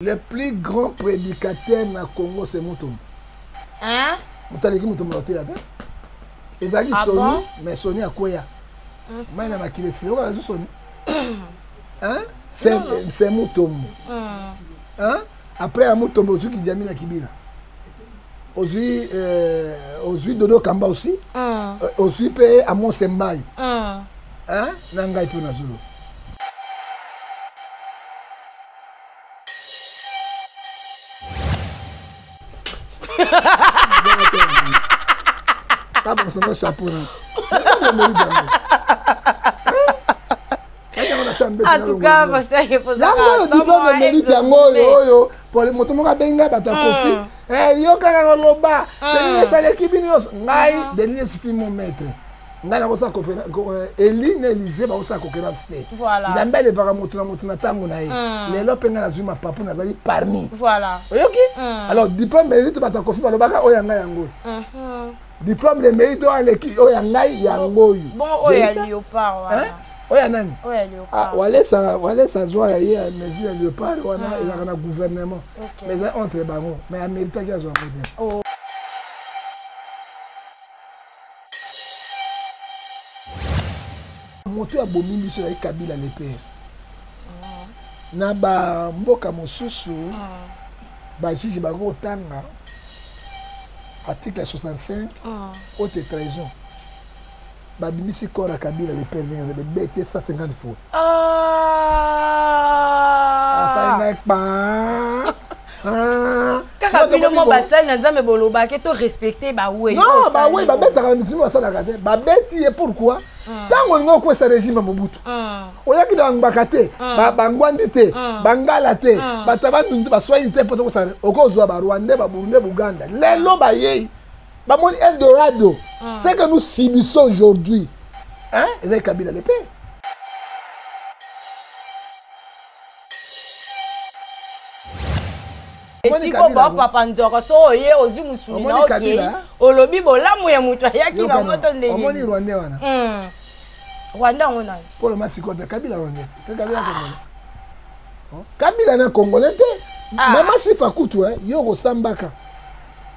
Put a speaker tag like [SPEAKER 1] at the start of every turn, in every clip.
[SPEAKER 1] Le plus grand prédicateur na Congo, c'est Mutombo.
[SPEAKER 2] Hein?
[SPEAKER 1] Mutaleki Mutombo au théâtre. Et ça qui Sony, mais Sony à quoi ya? Moi, il a maquillé. C'est quoi Sony? Hein? C'est Mutombo. Hein? Après, à Mutombo, tu qui diamine à Kibila. Aujourd'hui, Dodo Kamba aussi. Aujourd'hui, paye à Monsembaï. Hein? Nangai pour Nazulu. Pas pour ça, chapeau.
[SPEAKER 2] En tout cas, parce que faut ça.
[SPEAKER 1] Diplôme de mérite yango pour les motos moka benga bata kofi. Yo kaka loba. Denis ça l'équipe nyos. Ngai Denis fi mon maître. Ngai na kosa kopera Eli na Élysée ba kosa kokera cité.
[SPEAKER 2] Voilà.
[SPEAKER 1] Ndambele baka moto na tango na ye. Lelo penga na zuma papu na zali parmi.
[SPEAKER 2] Voilà.
[SPEAKER 1] Oyoki? Alors diplôme mérite bata kofi ba lobaka oyanga yango. Diplôme de mérite o l'équipe oyanga yango.
[SPEAKER 2] Bon oya Léopard voilà.
[SPEAKER 1] Oya nani?
[SPEAKER 2] Oya Léopard.
[SPEAKER 1] Wale sa joie ya mesure Léopard wana il y a gouvernement. Mais entre bango, mais américain qui a joie côté. Moto ya bomimi sur la Kabila le père. Na ba mboka mosusu ba jiji ba ko tanga article 65 haute trahison. Babimisi corps à Kabila le père de bêter 150 fautes. Ça n'est pas.
[SPEAKER 2] Kaka bino mo basali na nzambe boloba ke to respecter ba we.
[SPEAKER 1] Non, ba we ba beta ka misimo basala ka te. Ba beti et pourquoi? Tango ngo ko sa régime Mobutu. Oya ki dans bakate, ba ngwandi te, bangala te, ba tabandu ba soyi te poto ko sa. Oko zo ba Rwanda, ba Burundi, Buganda. Lelo ba yei. Ba mon Eldorado. C'est que nous subissons aujourd'hui. Hein? Et Kabila le père.
[SPEAKER 2] Si ko ba papa nzoko so oye ozi musumi na oke. Olobi bolamu ya mutu ayaki na moto ndenge.
[SPEAKER 1] Omoni Rwanda wana.
[SPEAKER 2] Rwanda ngona.
[SPEAKER 1] Polo masikota Kabila Rwanda. Kabila Congo. Kabila na Congolais te. Mama Sifa kutu yo ko sambaka.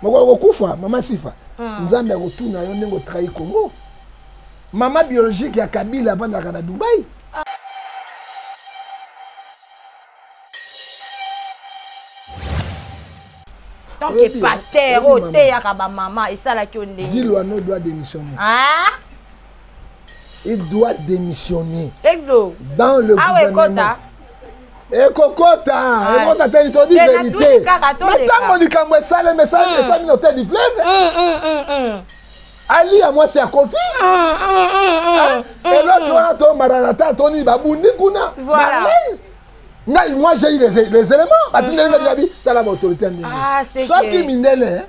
[SPEAKER 1] Moko kufa mama Sifa. Nzambe akotuna yo ndenge trahi Congo. Mama biologique ya Kabila avandaka na Dubai.
[SPEAKER 2] Donc le pasteur oté ya kaba maman et ça là qui on dit.
[SPEAKER 1] Dilouano doit démissionner. Il doit démissionner.
[SPEAKER 2] Exo.
[SPEAKER 1] Dans le gouvernement. Ekokota, t'as dit vérité. Mais tant qu'on dit qu'on va ça, mais ça minotaire du fleuve. Ali à moi c'est à Kofi. Et l'autre on a ton maranata, Tony Babundi Kuna.
[SPEAKER 2] Voilà.
[SPEAKER 1] Moi j'ai eu les éléments. C'est la autorité. Soit qui mindele,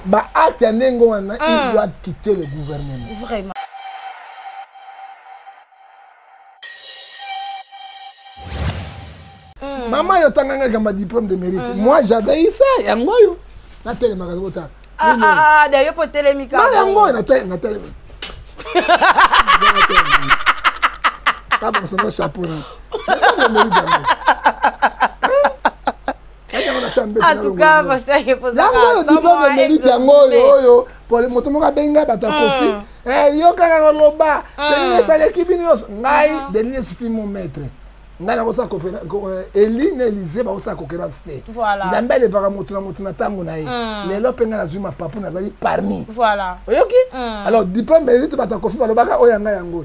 [SPEAKER 1] bah acte nengo il doit quitter le gouvernement.
[SPEAKER 2] Vraiment.
[SPEAKER 1] Maman yo tanganga gamba diplôme de mérite. Moi j'avais eu ça yango yo. Na télé magazine.
[SPEAKER 2] D'ailleurs pour télémika.
[SPEAKER 1] Non yango na télé. Pas pour ça chapeau.
[SPEAKER 2] En tout cas, parce que faut ça.
[SPEAKER 1] Yango diplôme de mérite yango yo pour les motos moka benga bata kofi. Yo kaka loba. Denis ça l'équipe nyos. Ngai Denis fi mon maître. Ngai na kosa kopera Eli na Élysée ba kosa kokera cité.
[SPEAKER 2] Voilà.
[SPEAKER 1] Ndambele baka moto na tango na ye. Lelo penga na zuma papu na zali parmi.
[SPEAKER 2] Voilà.
[SPEAKER 1] Oyoki? Alors diplôme mérite bata kofi ba lobaka oyanga yango.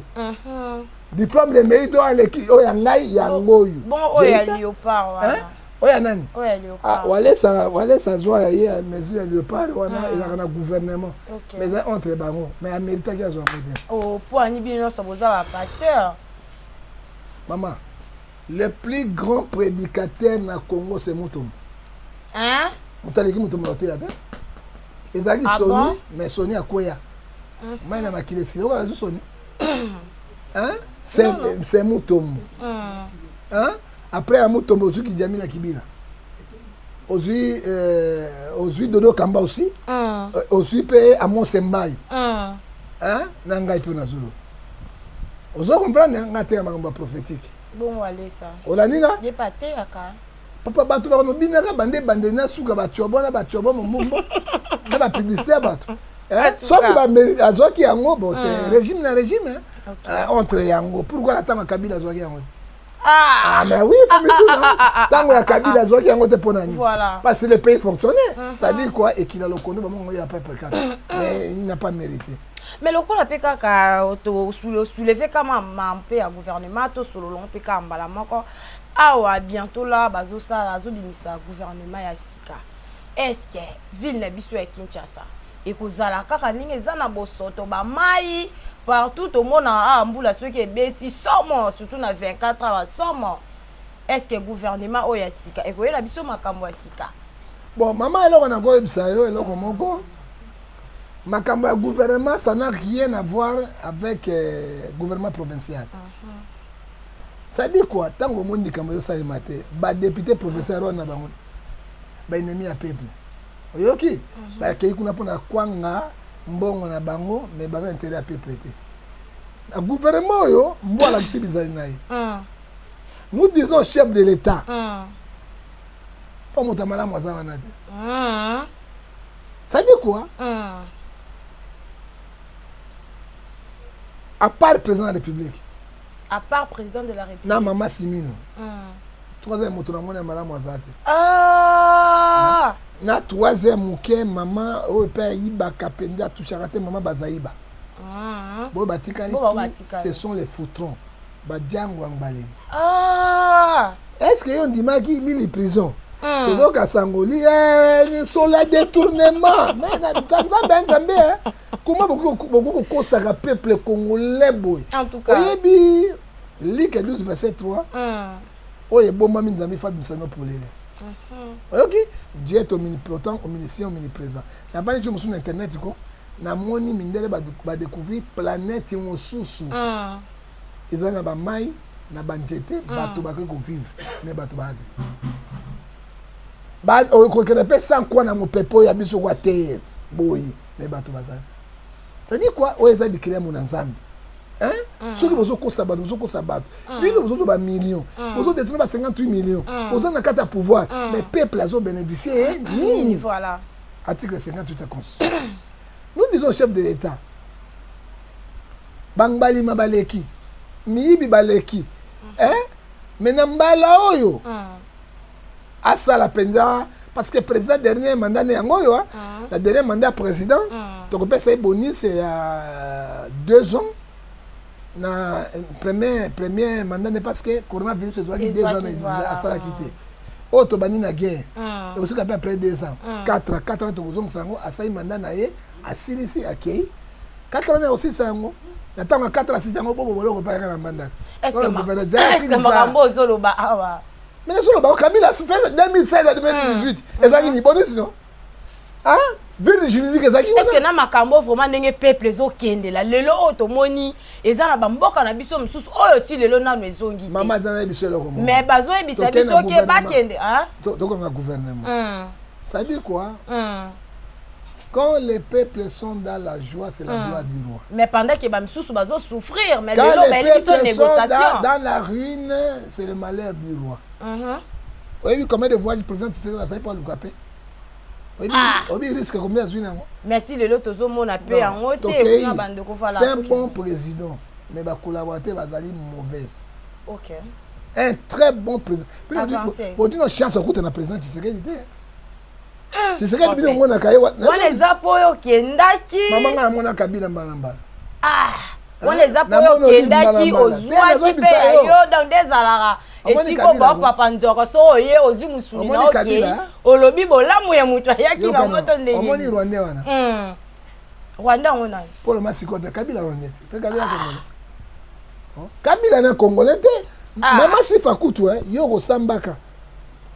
[SPEAKER 1] Diplôme de mérite o l'équipe oyanga yango.
[SPEAKER 2] Bon oya Léopard voilà.
[SPEAKER 1] Oya nani?
[SPEAKER 2] Oya Léopard.
[SPEAKER 1] Wale sa joie ya mesure Léopard wana il y a un gouvernement. Mais entre bango, mais américain qui a joie côté.
[SPEAKER 2] Oh pour ani bino so boza ba pasteur.
[SPEAKER 1] Maman, le plus grand prédicateur na Congo c'est Mutombo.
[SPEAKER 2] Hein?
[SPEAKER 1] Mutaleki Mutombo au théâtre. Et ça qui Sony, mais Sony à quoi ya? Moi na maquillé si yo ka Sony. Hein? C'est Mutombo. Hein? Après à Mutombo qui diamine à Kibila. Aujourd'hui Dodo Kamba aussi. Aujourd'hui paye à Monsembaï. Hein? Nangai pour Nazulu. Vous comprenez? Ngate ya makambo prophétique.
[SPEAKER 2] Bon, allez ça.
[SPEAKER 1] Olaninga?
[SPEAKER 2] J'ai pas té aka.
[SPEAKER 1] papa bato ba no binaka bande na suka ba chobo mombo na ba publicité bato soki ba azoki yango bon c'est régime na régime entre yango pourquoi la tama Kabila azoki yango mais oui faut me dire tango ya Kabila azoki yango te ponani
[SPEAKER 2] voilà
[SPEAKER 1] parce que le pays fonctionnait ça dit quoi et qu'il a le connu ba mongo ya peuple mais il n'a pas mérité.
[SPEAKER 2] Mais le coup la PK soulevé comme un peu à gouvernement tout sur le long PK en balamoko ah bientôt là bazo ça bazo dimisa gouvernement ya sika est-ce que ville na biso ya Kinshasa et kozala kaka ninge zana bosoto ba mai partout au monde a mbula ceux qui beti somo surtout na 24 heures somo est-ce que gouvernement o ya sika et ko la biso makambo ya sika
[SPEAKER 1] bon maman eloko na ko ebisa yo eloko moko makambo ya gouvernement ça n'a rien à voir avec gouvernement provincial. Ça dit quoi tant que monde comme yo ça maté ba député provincial on na bango ba ennemi à peuple oyoki ba kei kuna pona kwanga mbongo na bango mais ba intérêt à peuple té na gouvernement yo mbo la kisi bizali nayi nous disons chef de l'état pas motamala mwaza wana té ça dit quoi à part président de la République.
[SPEAKER 2] À part président de la République.
[SPEAKER 1] Na maman Simino. Troisième moto na mona mala mwazate. Na troisième muke maman o père Iba Kapenda toucharaté maman Bazaïba. Bo batikali ce sont les foutrons. Ba django angbalé. Est-ce que on dit maki li prison? Todo kasangoli sur le détournement. Mais na Nzambe comment beaucoup de peuple congolais boy.
[SPEAKER 2] En tout cas.
[SPEAKER 1] Oyebi Luc 12 verset 3. Oye bon mami Nzambe fa bisano pour les. OK? Dieu est omnipotent, omniscient, omniprésent. Na bani tu musu na internet ko na moni mindele ba découvrir planète mosusu. Ils ont ba mai na banjete bato ba ko vivre mais bato ba ba o ko kenepe sans quoi na mo pepo ya biso kwa terre boy mais bato bazana. Ça dit quoi? On a créé mon ensemble. Hein? Ceux qui ont sabat, lui, nous avons millions. Nous avons 58 millions. Nous avons 4 pouvoir. Mais le peuple a bénéficié.
[SPEAKER 2] Voilà.
[SPEAKER 1] Article 58 de la Constitution. Nous disons chef de l'État. Bangbali mabaleki. Miibi baleki. Hein? Mais Nambala oyo. Asa la penza. Parce que le président dernier mandat n'est en Goyo, le dernier mandat président, donc on peut faire bonus c'est 2 ans. Le premier mandat n'est parce que le coronavirus doit être 2 ans à ça quitter. Autre bani na guerre. Et aussi après 2 ans. 4 ans de sango à ça mandat naé à Silisi à Kei. 4 ans aussi sango. Natanga 4 ans c'est un bon bolo pas na mandat.
[SPEAKER 2] Est-ce que Makambo Zoloba awa
[SPEAKER 1] mais le Kabila fait 2016 à 2018. Et ça qui bonus non? Hein? Est-ce
[SPEAKER 2] que na makambo vraiment ndenge peuple zo kende la lelo otomoni eza na bamboka na biso msusu oyo ti lelo na ezongi
[SPEAKER 1] mama zana biso loko
[SPEAKER 2] mais bazo ebisa biso ke ba kende hein?
[SPEAKER 1] To comme un gouvernement. Ça dit quoi? Quand les peuples sont dans la joie, c'est la gloire du roi.
[SPEAKER 2] Mais pendant que bamsusu bazo souffrir, mais
[SPEAKER 1] quand
[SPEAKER 2] les
[SPEAKER 1] peuples sont dans la ruine, c'est le malheur du roi. Vous avez vu combien de voix du président Tshisekedi n'a pas le capé? Vous avez vu risque combien de voix?
[SPEAKER 2] Mais si le lot a paix en haut,
[SPEAKER 1] c'est un bon président, mais les collaborateurs vont aller mauvais.
[SPEAKER 2] Ok.
[SPEAKER 1] Un très bon président. Vous dites une chance à côté de la président Tshisekedi. Tshisekedi dit on a caillé.
[SPEAKER 2] On les a pour eux qui endaki.
[SPEAKER 1] Maman a Kabila Mbalamba.
[SPEAKER 2] On les a pour eux qui endaki aux joies qui payent dans des alara. Et si vous avez papa Nzoko, so oye ozi musuli na oke. Olobi bolamu ya mutu yaki na moto ndenge.
[SPEAKER 1] Omoni Rwanda wana.
[SPEAKER 2] Rwanda ona.
[SPEAKER 1] Pour le masikote Kabila Rwanda. Kabila Congolais. Kabila na Congolais te. Mama Sifa kutu yo sambaka.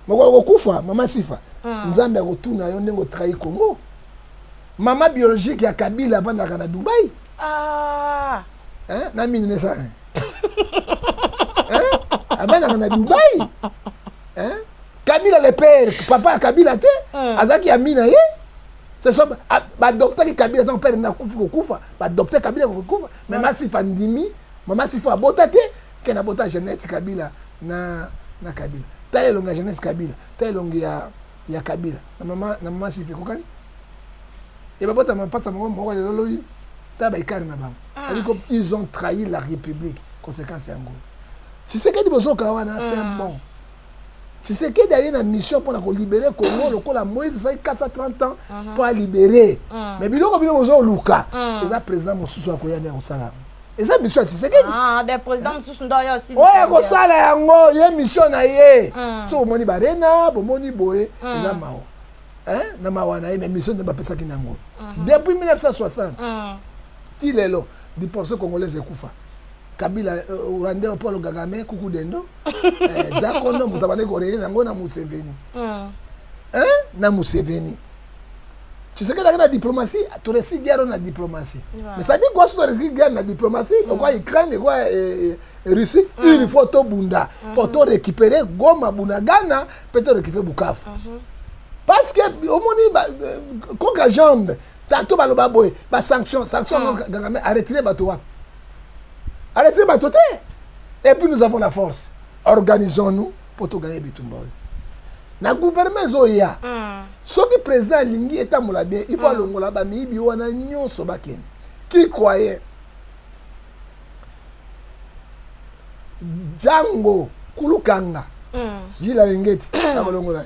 [SPEAKER 1] Moko kufa mama Sifa. Nzambe akotuna yo ndenge trahi Congo. Mama biologique ya Kabila avant na Dubaï. Hein? Na 1900. Avant na Dubaï. Hein? Kabila le père, papa Kabila te, azaki amina ye. C'est ça ba docteur ki Kabila ton père na kufa, ba docteur Kabila kufa, mais mama Sifa ndimi, mama Sifa bota te, ke na bota Jeannette Kabila na Kabila. taille longue jeunesse Kabila taille longue ya Kabila na maman si fait kokani et babota mapatsa moko lelo yi ta ba ikari na bango ils ont trahi la République conséquence yango tu sais que di bozo kawana c'est bon tu sais que d'ailleurs une mission pour libérer Congo le la Moïse ça 430 ans pour libérer mais biloko bozo luka les président mosusu akoyana ko sala et ça mission tu sais que
[SPEAKER 2] des présidents mosusu ndoyo aussi
[SPEAKER 1] ouais ko sala yango ye mission na ye so moni barena bomoni boye eza mao na mawana ye mais mission ne ba pesa kinango depuis 1960 ti lelo di portion congolaise ekufa Kabila Rwanda Paul Kagame kuku dendo Jakondo mutabane goreye nango na Museveni na Museveni tu sais que la diplomatie tu réussis guerre na diplomatie mais ça dit quoi sur réussis guerre na diplomatie quoi Ukraine quoi Russie il faut to bunda pour to récupérer Goma Bunagana peut te récupérer Bukavu parce que au moni coca jambe tantôt baloba boy ba sanction Kagame a retiré batoa. Arrêtez ma tête. Et puis nous avons la force. Organisons-nous pour tout gagner Bitumba. Na gouvernement zoya. Ce qui président Lingi est à Moulabé, il faut l'ongola ba mi bi wana nyonso baken. Qui croyait Django Kulukanga. Gilles Alengeti na bolongola.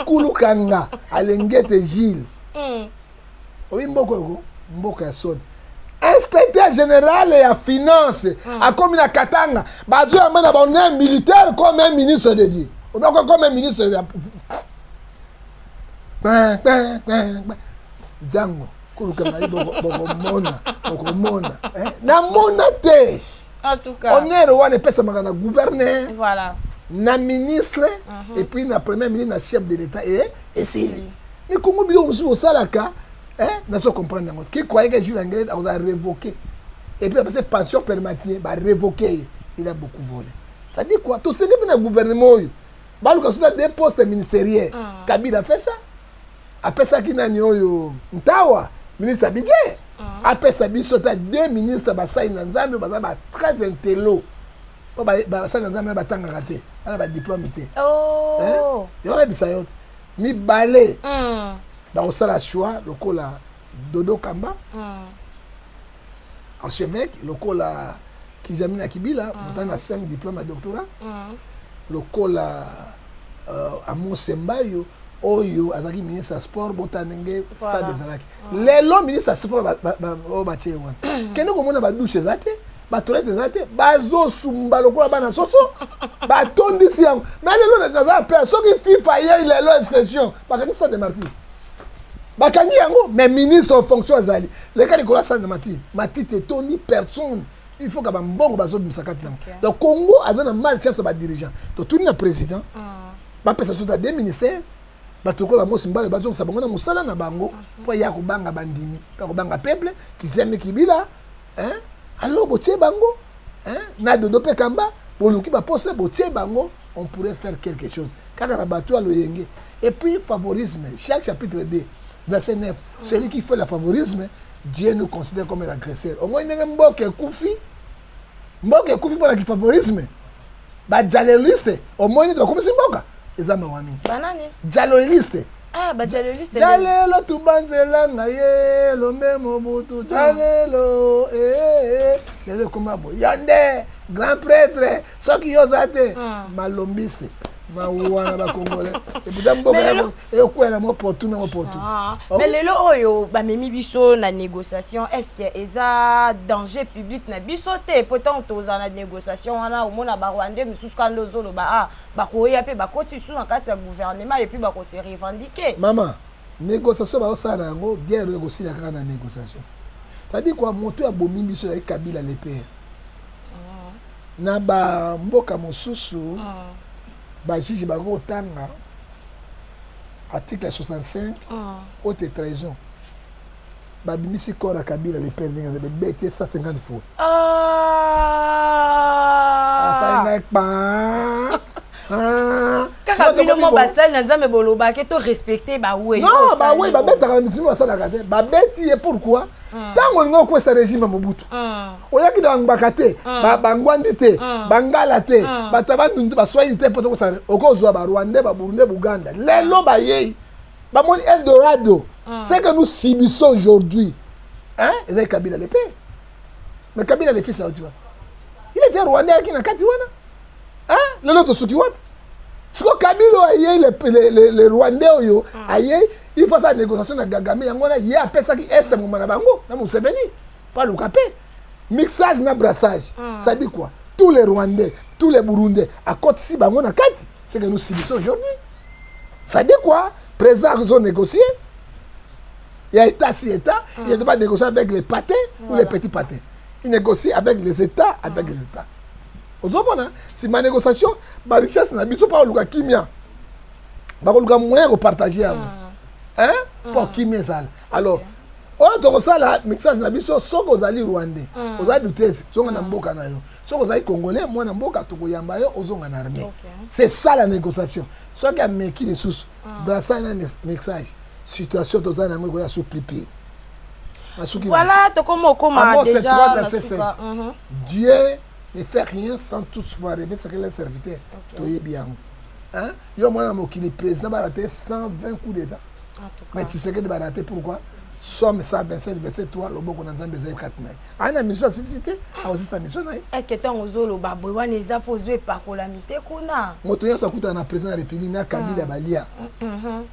[SPEAKER 1] Kulukanga Alengeti Gilles. Obi mboko ya son. Inspecteur général et à finance à comme na Katanga bazo amena ba on militaire comme un ministre de Dieu on a comme un ministre de Django kuluka na boko mona na monate
[SPEAKER 2] en tout cas
[SPEAKER 1] on est roi de pesa magana gouverneur
[SPEAKER 2] voilà
[SPEAKER 1] na ministre et puis na premier ministre na chef de l'état et c'est mais comment bilo musu salaka n'a-t-on comprendre qui croyait que Gilles Anglais a révoqué et puis après pension permanente va révoquer il a beaucoup volé ça dit quoi tout ce qui est dans le gouvernement baluka sur des postes ministériels Kabila a fait ça après ça qui n'a ni oyo Ntawa ministre à budget après ça bi sota deux ministres ba sai na Nzambe ba très intello ba sai na Nzambe ba tanga raté ba diplôme té
[SPEAKER 2] oh
[SPEAKER 1] yo la bisayot mi balé dans le choix, le col Dodo Kamba, archevêque, le col Kizamina Kibila, montant à 5 diplômes de doctorat, le col à Monsembayo, Oyo, Azaki ministre de sport, Botanenge, Stade des Alaki. Les longs ministres de sport, Baché, Kene Komona Badouche Zate, Batolette Zate, Bazo Sumba, le col Bana Soso, Baton d'Issiam, mais les longs des Alaki, ceux qui font faillir les longs expressions, Bakani Stade de Marty. Bakangi yango mais ministre en fonction azali les cas de Nicolas Sanz Mati te toni personne il faut que ba mbongo bazo bimisakati nam donc Congo azana mal chef ba dirigeant donc tout na président ba pesa sota des ministères ba toko ba mosimba ba zonga sabongo na musala na bango po ya ko banga bandimi ko banga peuple qui s'aime Kibila alors botie bango na Dodo pe Kamba boluki ba poste botie bango on pourrait faire quelque chose kaka na bato alo yenge et puis favorisme chaque chapitre 2 verset 9, celui qui fait le favorisme, Dieu nous considère comme un agresseur. Au moins, il y a un mboke koufi pour le favorisme. Bah, jaléliste, au moins, il y a comme si mboka. Les amis,
[SPEAKER 2] banane.
[SPEAKER 1] Jaléliste.
[SPEAKER 2] Ah, bah, jaléliste.
[SPEAKER 1] Jalélo, tout banzela, naye, l'homme mobutu, jalélo, le komabo. Yande, grand prêtre, ceux qui osent être, malombiste. Mais
[SPEAKER 2] lelo oyo ba memi biso na négociation est-ce que eza danger public na biso te pourtant toza na négociation wana au mona ba Rwanda misusu kando zolo ba koya pe ba koti sous na kati ya gouvernement et puis ba ko se revendiquer
[SPEAKER 1] maman négociation ba osala yango guerre négocier la grande négociation ça dit quoi moto ya bomi biso ya Kabila le père na ba mboka mosusu Bajiji Bago Tanga, article 65, haute trahison. Babimisi Kora Kabila, le père de BT 150 fois.
[SPEAKER 2] Ah,
[SPEAKER 1] ça y est pas.
[SPEAKER 2] Kaka bino mo basal na nzambe boloba ke to respecter ba oui.
[SPEAKER 1] Non, ba oui, ba beta misimi basala kate. Ba beti pourquoi? Tango ngo ko sa régime Mobutu. Oyaki da ngba te, ba ngwandi te, ba ngala te, ba tabandu ba soyi te poto ko sa okozwa ba Rwanda, ba Burundi, Buganda. Lelo ba yei. Ba mon Eldorado. C'est que nous subissons aujourd'hui. Hein? Et Kabila le père. Mais Kabila le fils là, tu vois. Il était Rwandais qui n'a qu'à wana. Hein? Le lot de ceux qui wap. Ce que Kabila aïe les Rwandais oyo aïe il faut ça négociation na Gagame yangona yé appelle ça qui est mon manabango na Museveni pas le capé. Mixage na brassage. Ça dit quoi? Tous les Rwandais, tous les Burundais à côté si bango na kati. C'est que nous subissons aujourd'hui. Ça dit quoi? Président ils ont négocié. Il y a État si État, il ne doit pas négocier avec les patins ou les petits patins. Il négocie avec les États, avec les États. Si ma négociation, ma richesse n'a pas le kimia. Pas le moyen de partager. Hein? Pour kimia ça. Alors, on ça là, mixage n'a pas so ko zali Rwandais. Ozali dutesi, so ngana mboka na yo. So ko zali Congolais, moi na mboka to koyamba yo ozonga na armée. C'est ça la négociation. So ka meki les sous. Brassage na mixage. Situation totale na ngoya sous plipi.
[SPEAKER 2] Voilà, to comme déjà
[SPEAKER 1] 3 verset 7. Dieu ne fait rien sans toutefois rêver ce qu'il a serviteur. Toye bien. Hein? Yo moi na mokili président ba raté 120 coups d'état. Mais tu sais que de ba raté pourquoi? Somme 127 verset 3 loboko na Nzambe za 4 na. Ana mission cité a aussi sa mission na.
[SPEAKER 2] Est-ce que ton ozolo babwe wana eza posé par calamité kuna?
[SPEAKER 1] Moto ya sakuta na président de la République na Kabila balia.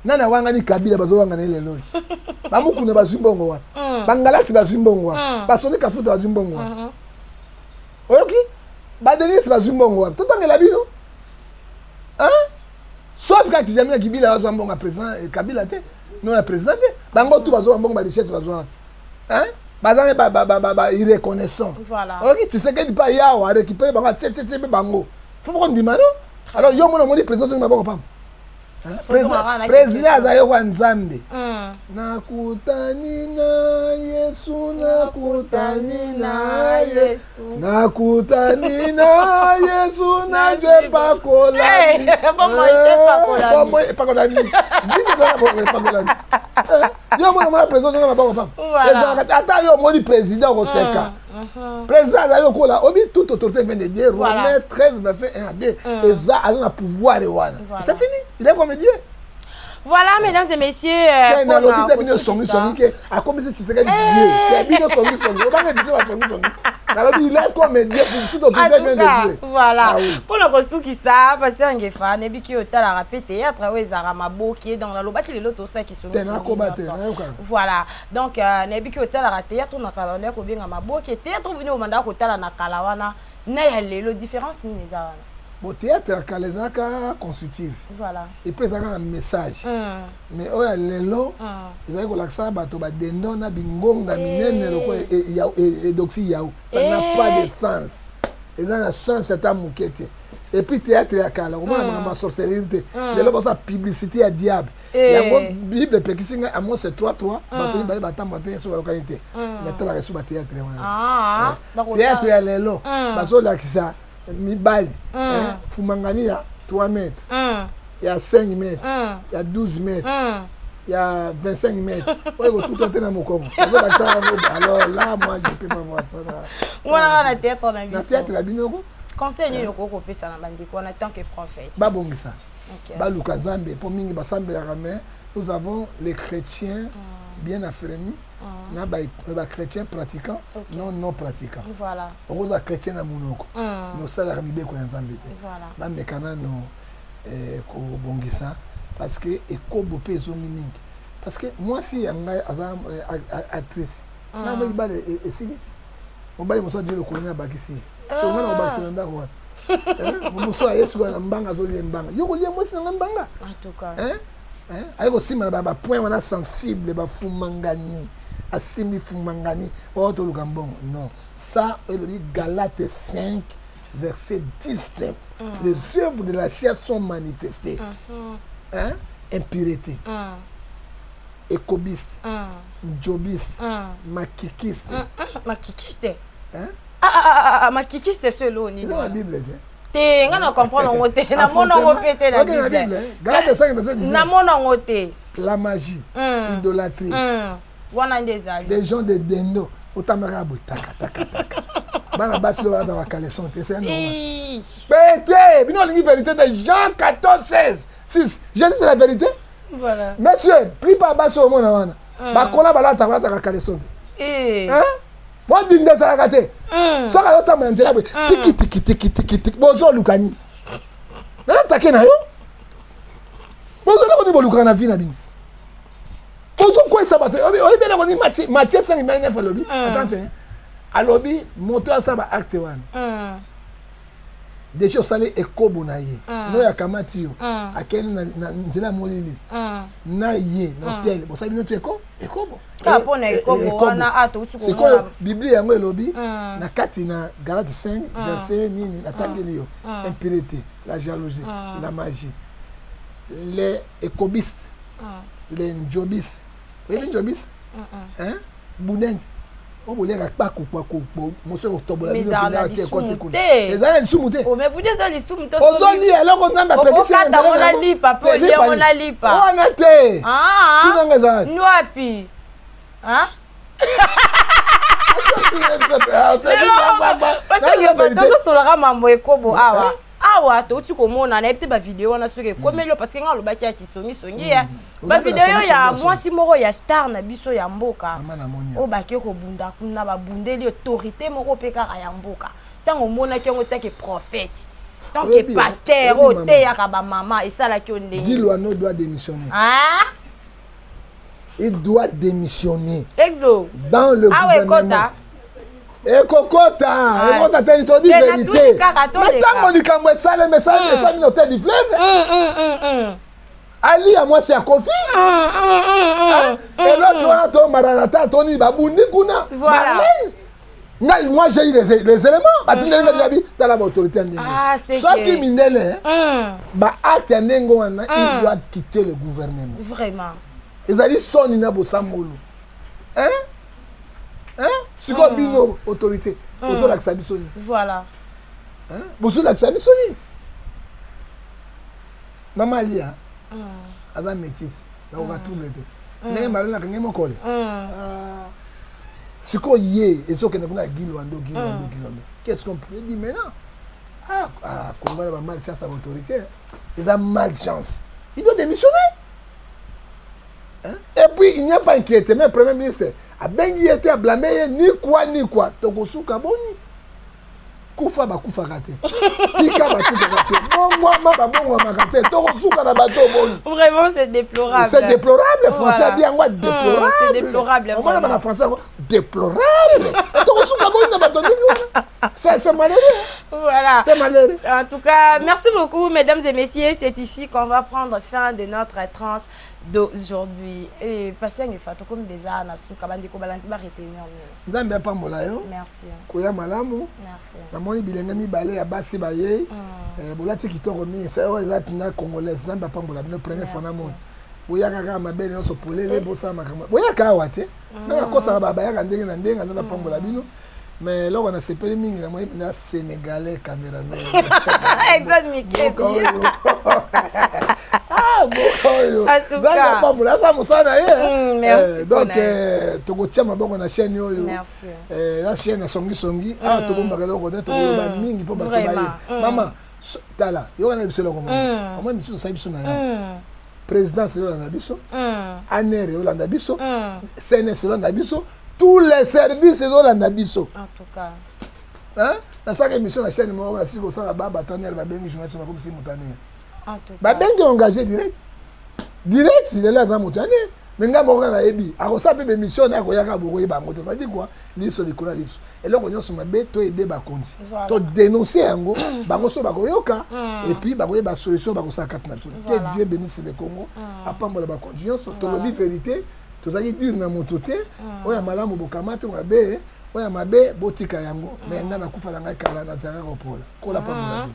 [SPEAKER 1] Nana wanga ni Kabila bazo wanga na ile lolo. Ba mukune bazimbongo wa. Bangalati bazimbongo wa. Basone kafuta bazimbongo wa. Oyoki? Ba Denis bazimbongo wa. Totangela bino. Hein? Sauf quand ils aiment Kabila bazo mbonga président Kabila te. Non le président bango tout bazo mbongo ba richesse bazo. Hein? Bazane ba irreconnaissant.
[SPEAKER 2] Voilà.
[SPEAKER 1] OK, tu sais que pas yao a récupérer bango tchétché bango. Faut pas qu'on dise non? Alors yo mona moni président de maboko pam. Président azayo kwa Nzambe. Nakutani na Yesu, nakutani na Yesu, nakutani na Yesu, na je pa kolani. Bon pa kolani. Vite dans pa kolani. Yo mona président de maboko pam. Attends yo moni président au seka. Président azayo kola obi toute autorité vient de dire Romains 13 verset 1 à 2. Et ça a un pouvoir et wana. C'est fini. Il est comme Dieu.
[SPEAKER 2] Voilà, mesdames et messieurs. Voilà. Pour le reçu qui ça, parce que Ngefa, nebi qui est à la théâtre, Zara Maboki dans la loba qui est l'autre qui sont. Voilà. Donc nebi qui est à la théâtre, on a calendrier ko bien Maboki théâtre venu au mandat ko tala na kalawana, na yale le différence ni les awana.
[SPEAKER 1] Bon théâtre kalezaka constitutive. Voilà. Et puis ça a un message. Mais oh les lo, ils ont l'accent bato ba dendo na bingonga minene loko et doxi yao. Ça n'a pas de sens. Ils ont un sens c'est à moukete. Et puis théâtre ya kala, comment on a sorcellerie. Les lo ça publicité à diable. Il y a une Bible pekisinga à moi c'est 3-3, bato ba batam bato sur la qualité. Maintenant la sur ba théâtre. Ah. Théâtre ya lelo. Bazo l'accent Mibali, Fumangani, il y a 3 mètres, il y a 5 mètres, il y a 12 mètres, il y a 25 mètres. Tout est dans mon corps. Alors là, moi, je ne peux pas voir ça.
[SPEAKER 2] Moi, on a théâtre, on a vu.
[SPEAKER 1] La théâtre, la binogo.
[SPEAKER 2] Conseil, il faut que ça en tant que prophète.
[SPEAKER 1] Babongisa. Baluka Nzambe, pour mingi basambe la ramène, nous avons les chrétiens bien affermis. On a des chrétiens pratiquants, non pratiquants.
[SPEAKER 2] Voilà.
[SPEAKER 1] On a des chrétiens à Mounoko. Nous sommes les Bibés qui sont en Voilà. Mais quand on bongisa, parce que éco-bopé est mingi. Parce que moi, si je suis actrice, je suis actrice. Je suis Dieu le connaît à Bakissi. C'est au moins au Barcelone. Je suis allé à Mbanga, je suis Mbanga. Je suis allé à Mbanga. En tout cas. Avec aussi un point sensible, Fumangani. Asimi Fumangani. Non. Ça, est le Galates 5, verset 19. Les œuvres de la chair sont manifestées. Impureté. Écobiste. Jobiste. Makikiste.
[SPEAKER 2] Makikiste. Makikiste, c'est l'eau.
[SPEAKER 1] C'est dans la Bible.
[SPEAKER 2] te nga na comprendre ngo te na mona ngo pété la Bible
[SPEAKER 1] Galates 5 verset 19
[SPEAKER 2] na mona ngo te
[SPEAKER 1] la magie idolâtrie
[SPEAKER 2] wana ndezali
[SPEAKER 1] des gens de dendo otamaka botaka taka taka bana basi lo bana bakaleson te c'est normal pété bino lingi vérité de Jean 14:16 6 j'ai dit la vérité
[SPEAKER 2] voilà
[SPEAKER 1] monsieur prie pas basi au monde wana bakola balata balata kaleson te hein moi dinde ça te so ka yota manzela bwe tiki tiki tiki tiki tiki bozo lukani na take na yo bozo na ko ni bolukana na vie na bino bozo ko sabato oyi bena ko ni Matthieu 5:9 lobby attends alobi moto ça ba acte wana déjà salé ekobo na ye no ya kamati yo akeni na nzela molili na ye hotel bo sabi no tu ekobo
[SPEAKER 2] ka pona ekobo wana ato utuko
[SPEAKER 1] na Bible yango elobi na kati na Galates 5 verset nini na tangeli yo impureté la jalousie la magie les écobistes les njobistes les njobistes hein bunenzi o boleka kpaku kwaku moso otobola bino na ke kote kuna ezana lisumute
[SPEAKER 2] o me bude za lisumute
[SPEAKER 1] ozoni eloko nzamba pekisa
[SPEAKER 2] ngana ona lipa po leo ona lipa
[SPEAKER 1] ona te tunanga za
[SPEAKER 2] ni wapi hein parce que mambo ekobo awa to tu komona na epte ba vidéo na soke komelo parce que ngalo baki ya kisongi songi ya ba vidéo ya mwasi moko ya star na biso ya mboka o baki ko bunda kuna ba bundeli autorité moko pe kaka ya mboka tango mona ki ngo take prophète tant que pasteur o te ya ka ba mama esala ki ondenge
[SPEAKER 1] Gilwano doit démissionner il doit démissionner
[SPEAKER 2] exo
[SPEAKER 1] dans le gouvernement Ekokota teni to di vérité. Mais tant likambo esale message ça minote du fleuve. Ali à moi c'est à Kofi. Et l'autre wana to Maranatha Tony babundi kuna. Marlène. Moi j'ai eu les éléments. Batinde ngabi dans la autorité ndenge. Soki mindele. Ba acte ndengo wana il doit quitter le gouvernement.
[SPEAKER 2] Vraiment.
[SPEAKER 1] Ezali soni na bosamolo. Hein? Si quoi bino autorité, vous la xabisoni.
[SPEAKER 2] Voilà.
[SPEAKER 1] Hein? Vous la xabisoni. Maman Lia. Azan métis. Là on va trouver. N'est pas là que n'est mon collègue. Si quoi yé et ce que nous avons Gilwando. Qu'est-ce qu'on peut dire maintenant? Comment on a malchance à l'autorité? Ils ont malchance. Il doit démissionner. Et puis il n'y a pas inquiété, mais le Premier ministre a bengi été à blâmer ni quoi tokosuka boni kufa ba kufa raté tika ba tika raté bon ma raté tokosuka na bato boni
[SPEAKER 2] vraiment c'est déplorable
[SPEAKER 1] français bien moi déplorable
[SPEAKER 2] c'est déplorable
[SPEAKER 1] on va en français déplorable tokosuka boni na bato c'est malheureux
[SPEAKER 2] voilà
[SPEAKER 1] c'est malheureux
[SPEAKER 2] en tout cas merci beaucoup mesdames et messieurs c'est ici qu'on va prendre fin de notre tranche d'aujourd'hui et passer les photos comme déjà na suka bandiko balanti ba retenir
[SPEAKER 1] nzambe apambola yo
[SPEAKER 2] merci
[SPEAKER 1] koya malamu
[SPEAKER 2] merci
[SPEAKER 1] namoni bilenga mibale ya basi baye bolati kitoko mi ça eza pina congolaise nzambe apambola bino première fois na monde boya kaka mabele nyonso polele bosala makambo boya ka awa te na kosa baba ya ndenge na ndenge nzambe apambola bino mais là on a sepelé mingi na moyi na sénégalais caméraman
[SPEAKER 2] exact Mickey
[SPEAKER 1] bokoyo
[SPEAKER 2] donc
[SPEAKER 1] pas moula ça musana
[SPEAKER 2] merci
[SPEAKER 1] donc tokotia maboko na chaîne oyo
[SPEAKER 2] merci
[SPEAKER 1] la chaîne na songi to bomba kalo ko to ba mingi po bato baye mama tala yo na biso loko mama moi biso sa biso na ya président c'est na biso anere yo na biso CNS yo na biso tous les services de la biso
[SPEAKER 2] en tout cas
[SPEAKER 1] hein na sa émission na chaîne moi na siko ça ba batonner ba bengi journaliste comme si montaner
[SPEAKER 2] en tout cas
[SPEAKER 1] ba bengi engagé direct il est là za montaner mais nga mo na ebi akosa pe émission na ko yaka boko yeba ngoto ça dit quoi liso likola liso et là on yo suma be to aider ba konzi to dénoncer yango bango so ba ko yoka et puis ba ko yeba solution ba ko sa kat na que Dieu bénisse le Congo apambola ba konzi so to lobi vérité tozali dur na moto te oya malamu bokamate mabe oya mabe botika yango mais nga na kufa na ngai kala na zanga kopola kola pa mona.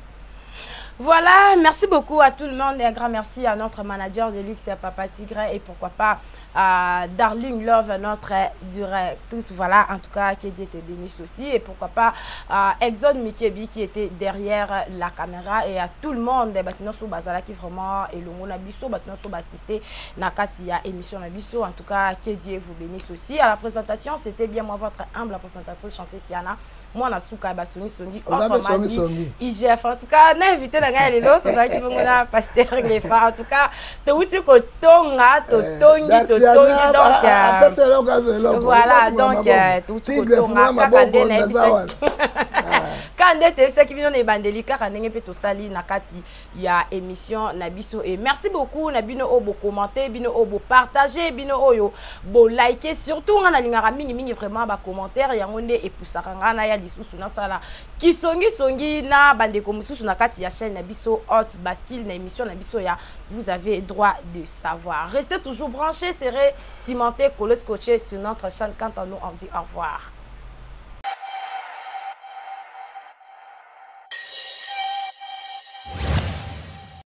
[SPEAKER 2] Voilà, merci beaucoup à tout le monde et un grand merci à notre manager de luxe, Papa Tigre, et pourquoi pas à Darling Love, notre directrice. Voilà, en tout cas, qui Dieu te bénisse aussi. Et pourquoi pas à Exxon Mikebi qui était derrière la caméra et à tout le monde. Batino sou bazala qui vraiment et le monde abisso, batino sou assisté nakati ya émission abisso. En tout cas, que Dieu vous bénisse aussi. À la présentation, c'était bien moi, votre humble présentatrice, Chancé Siana. Moi, on a souka basoni songi. IGF. En tout cas, on a invité la gars et l'autre. Ça qui vont a pasteur Gefa. En tout cas, te outi ko tonga, to tongi, to tongi. Donc, voilà. Donc, te outi ko tonga. Kakande na ebisa. Kande te ebisa ki bino ne bandeli. Kakande ngepe to sali nakati ya émission nabiso. Et merci beaucoup. Nabino obo commenter, bino obo partager, bino oyo bo liker. Surtout, on a lingara mingi vraiment ba commentaire. Yangonde et poussakanga na ya lisusu na sala kisongi na bandeko mususu na kati ya chaîne na biso Hot Bastille na émission na biso ya vous avez droit de savoir. Restez toujours branchés, serrez, cimentés, collés, scotchés sur notre chaîne. Quant à nous, on dit au revoir.